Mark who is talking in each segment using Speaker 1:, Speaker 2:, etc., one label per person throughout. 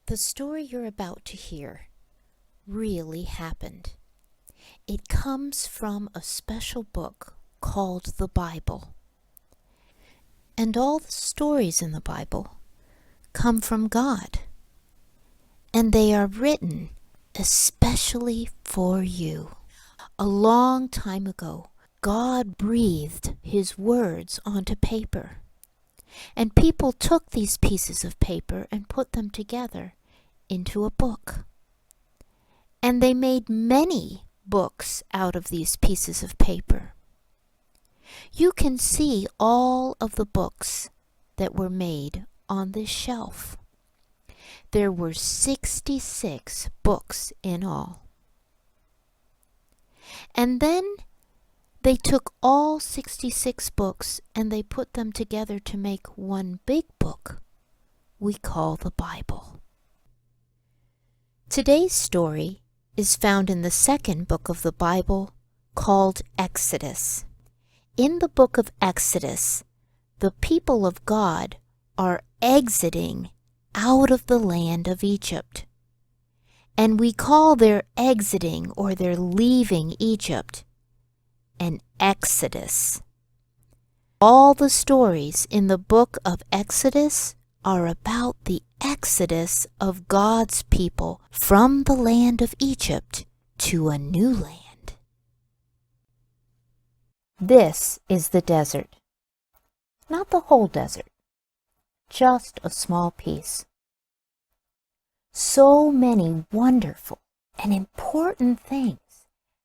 Speaker 1: The story you're about to hear really happened. It comes from a special book called the Bible. And all the stories in the Bible come from God. And they are written especially for you. A long time ago, God breathed His words onto paper. And people took these pieces of paper and put them together into a book. And they made many books out of these pieces of paper. You can see all of the books that were made on this shelf. There were 66 books in all. And then they took all 66 books and they put them together to make one big book we call the Bible. Today's story is found in the second book of the Bible called Exodus. In the book of Exodus, the people of God are exiting out of the land of Egypt. And we call their exiting or their leaving Egypt an Exodus. All the stories in the book of Exodus are about the exodus of God's people from the land of Egypt to a new land. This is the desert. Not the whole desert, just a small piece. So many wonderful and important things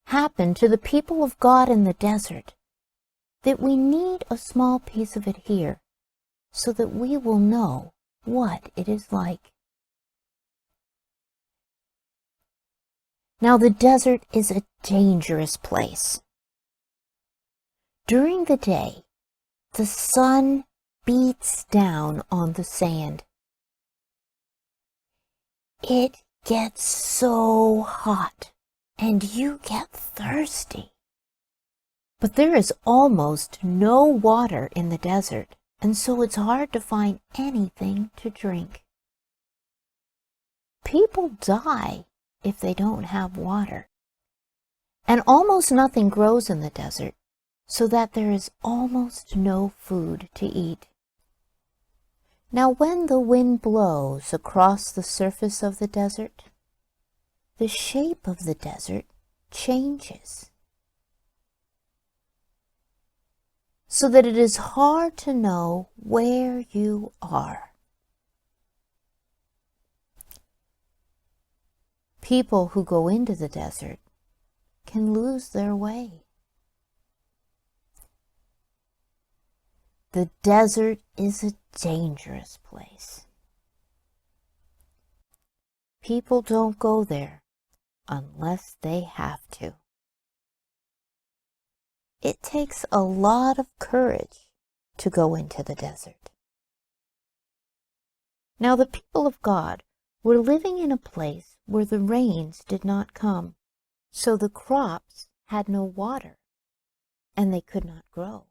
Speaker 1: happen to the people of God in the desert that we need a small piece of it here so that we will know what it is like. Now, the desert is a dangerous place. During the day, the sun beats down on the sand. It gets so hot, and you get thirsty. But there is almost no water in the desert, and so it's hard to find anything to drink. People die if they don't have water. And almost nothing grows in the desert, so that there is almost no food to eat. Now, when the wind blows across the surface of the desert, the shape of the desert changes, so that it is hard to know where you are. People who go into the desert can lose their way. The desert is a dangerous place. People don't go there unless they have to. It takes a lot of courage to go into the desert. Now, the people of God were living in a place where the rains did not come, so the crops had no water, and they could not grow.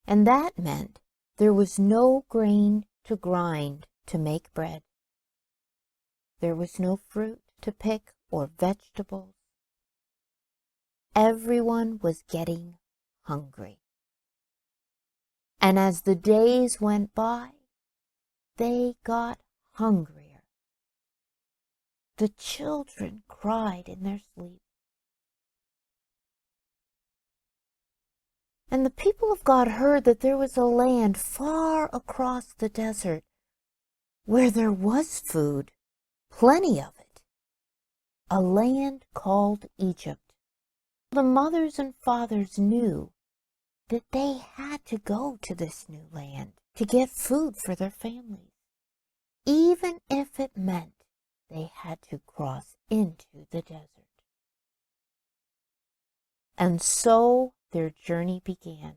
Speaker 1: And that meant there was no grain to grind to make bread. There was no fruit to pick or vegetables. Everyone was getting hungry. And as the days went by, they got hungrier. The children cried in their sleep. And the people of God heard that there was a land far across the desert where there was food, plenty of it, a land called Egypt. The mothers and fathers knew that they had to go to this new land to get food for their families, even if it meant they had to cross into the desert. And so their journey began.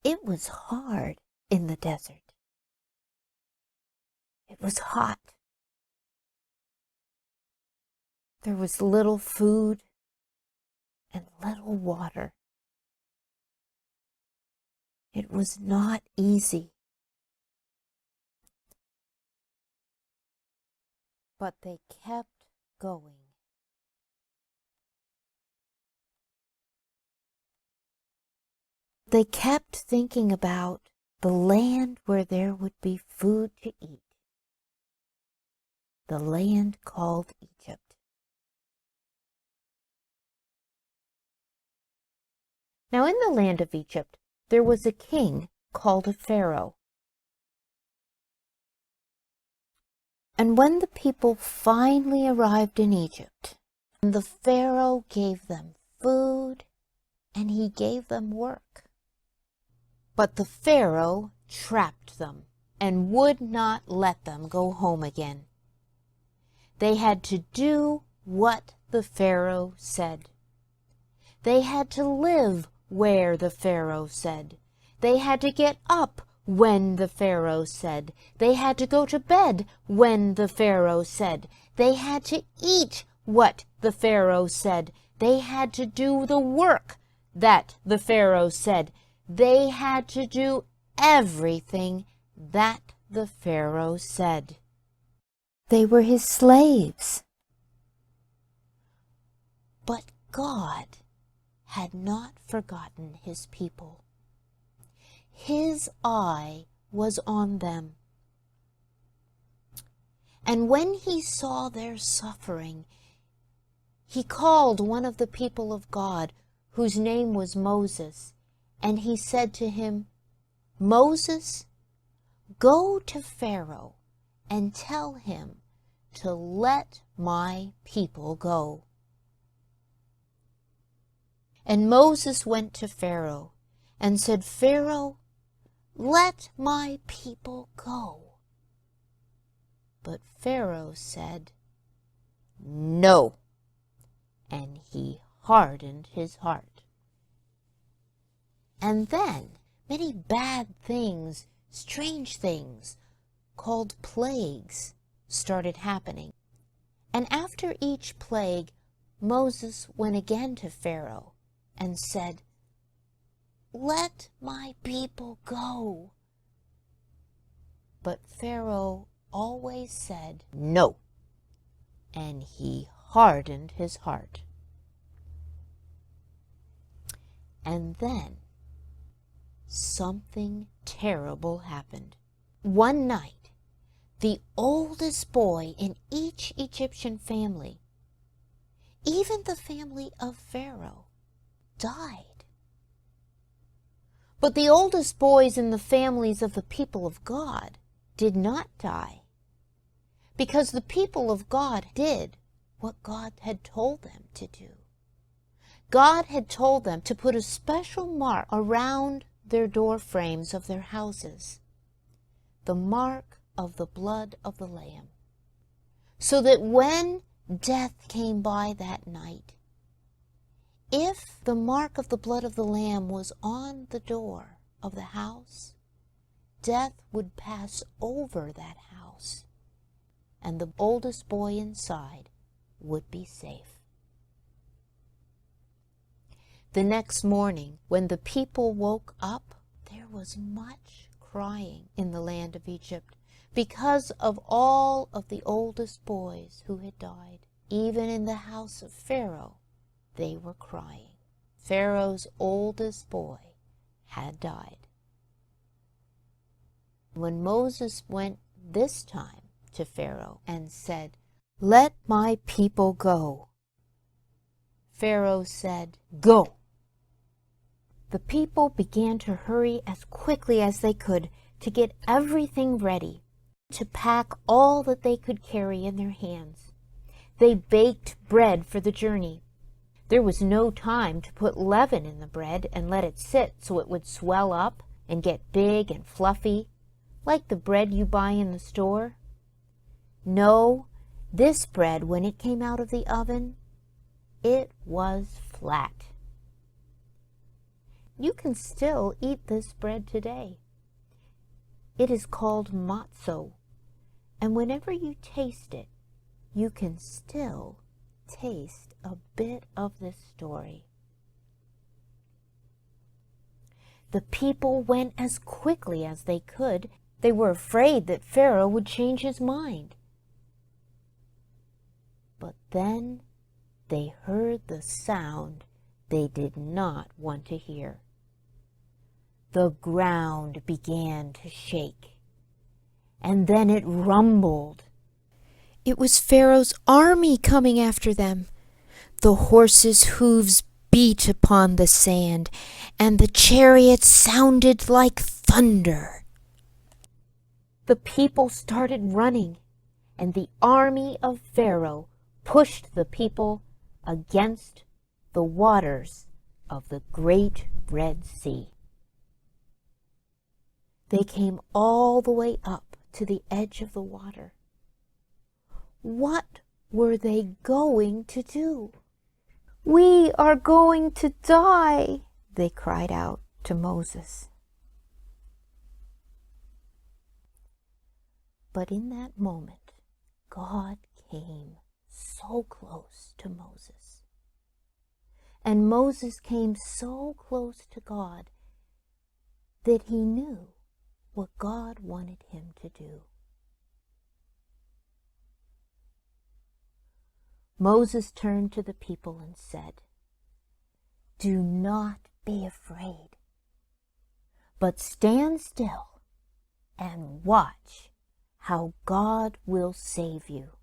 Speaker 1: It was hard in the desert. It was hot. There was little food and little water. It was not easy. But they kept going. They kept thinking about the land where there would be food to eat, the land called Egypt. Now in the land of Egypt, there was a king called a Pharaoh. And when the people finally arrived in Egypt, the Pharaoh gave them food and he gave them work. But the Pharaoh trapped them and would not let them go home again. They had to do what the Pharaoh said. They had to live where the Pharaoh said. They had to get up when the Pharaoh said. They had to go to bed when the Pharaoh said. They had to eat what the Pharaoh said. They had to do the work that the Pharaoh said. They had to do everything that the Pharaoh said. They were his slaves. But God had not forgotten his people. His eye was on them. And when he saw their suffering, he called one of the people of God, whose name was Moses, and he said to him, "Moses, go to Pharaoh and tell him to let my people go." And Moses went to Pharaoh and said, "Pharaoh, let my people go." But Pharaoh said, "No," and he hardened his heart. And then many bad things, strange things, called plagues, started happening. And after each plague, Moses went again to Pharaoh and said, "Let my people go." But Pharaoh always said no, and he hardened his heart. And then something terrible happened. One night, the oldest boy in each Egyptian family, even the family of Pharaoh, died. But the oldest boys in the families of the people of God did not die, because the people of God did what God had told them to do. God had told them to put a special mark around their door frames of their houses, the mark of the blood of the Lamb, so that when death came by that night, if the mark of the blood of the Lamb was on the door of the house, death would pass over that house, and the oldest boy inside would be safe. The next morning, when the people woke up, there was much crying in the land of Egypt because of all of the oldest boys who had died. Even in the house of Pharaoh, they were crying. Pharaoh's oldest boy had died. When Moses went this time to Pharaoh and said, "Let my people go," Pharaoh said, "Go." The people began to hurry as quickly as they could to get everything ready, to pack all that they could carry in their hands. They baked bread for the journey. There was no time to put leaven in the bread and let it sit so it would swell up and get big and fluffy, like the bread you buy in the store. No, this bread, when it came out of the oven, it was flat. You can still eat this bread today. It is called matzo, and whenever you taste it, you can still taste a bit of this story. The people went as quickly as they could. They were afraid that Pharaoh would change his mind. then they heard the sound they did not want to hear. The ground began to shake, and then it rumbled. It was Pharaoh's army coming after them. The horses' hooves beat upon the sand, and the chariots sounded like thunder. The people started running, and the army of Pharaoh pushed the people against the waters of the great Red Sea. They came all the way up to the edge of the water. What were they going to do? "We are going to die," they cried out to Moses. But in that moment, God came so close to Moses. And Moses came so close to God that he knew what God wanted him to do. Moses turned to the people and said, "Do not be afraid, but stand still and watch how God will save you."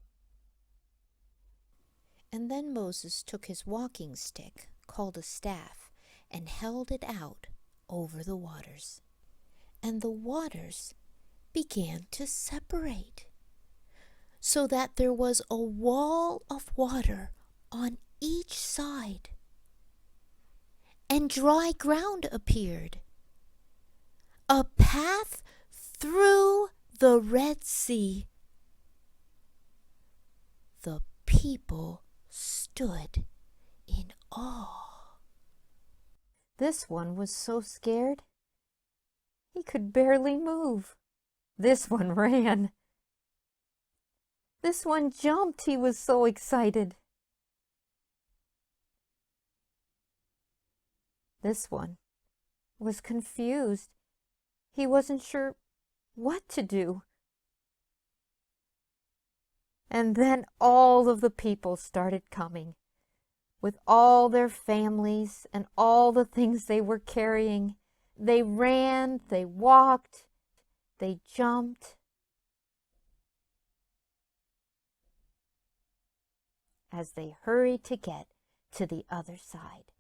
Speaker 1: And then Moses took his walking stick, called a staff, and held it out over the waters. And the waters began to separate, so that there was a wall of water on each side. And dry ground appeared, a path through the Red Sea. The people stood in awe. This one was so scared he could barely move. This one ran. This one jumped, he was so excited. This one was confused. He wasn't sure what to do. And then all of the people started coming, with all their families and all the things they were carrying. They ran, they walked, they jumped. As they hurried to get to the other side.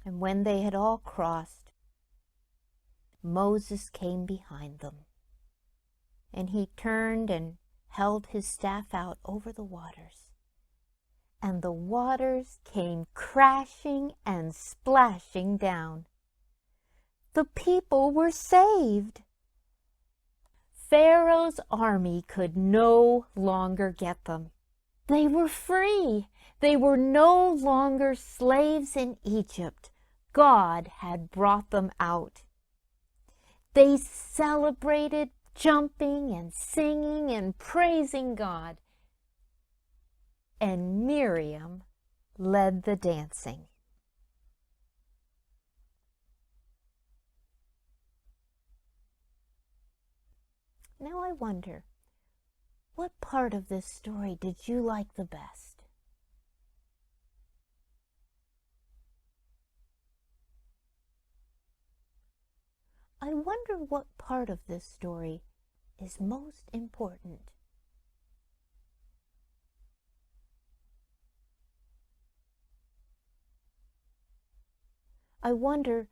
Speaker 1: And when they had all crossed, Moses came behind them, and he turned and held his staff out over the waters. And the waters came crashing and splashing down. The people were saved. Pharaoh's army could no longer get them. They were free. They were no longer slaves in Egypt. God had brought them out. They celebrated, jumping and singing and praising God. And Miriam led the dancing. Now I wonder, what part of this story did you like the best? I wonder what part of this story is most important. I wonder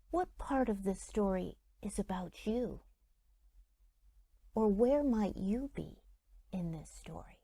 Speaker 1: what part of this story is about you? Or where might you be in this story?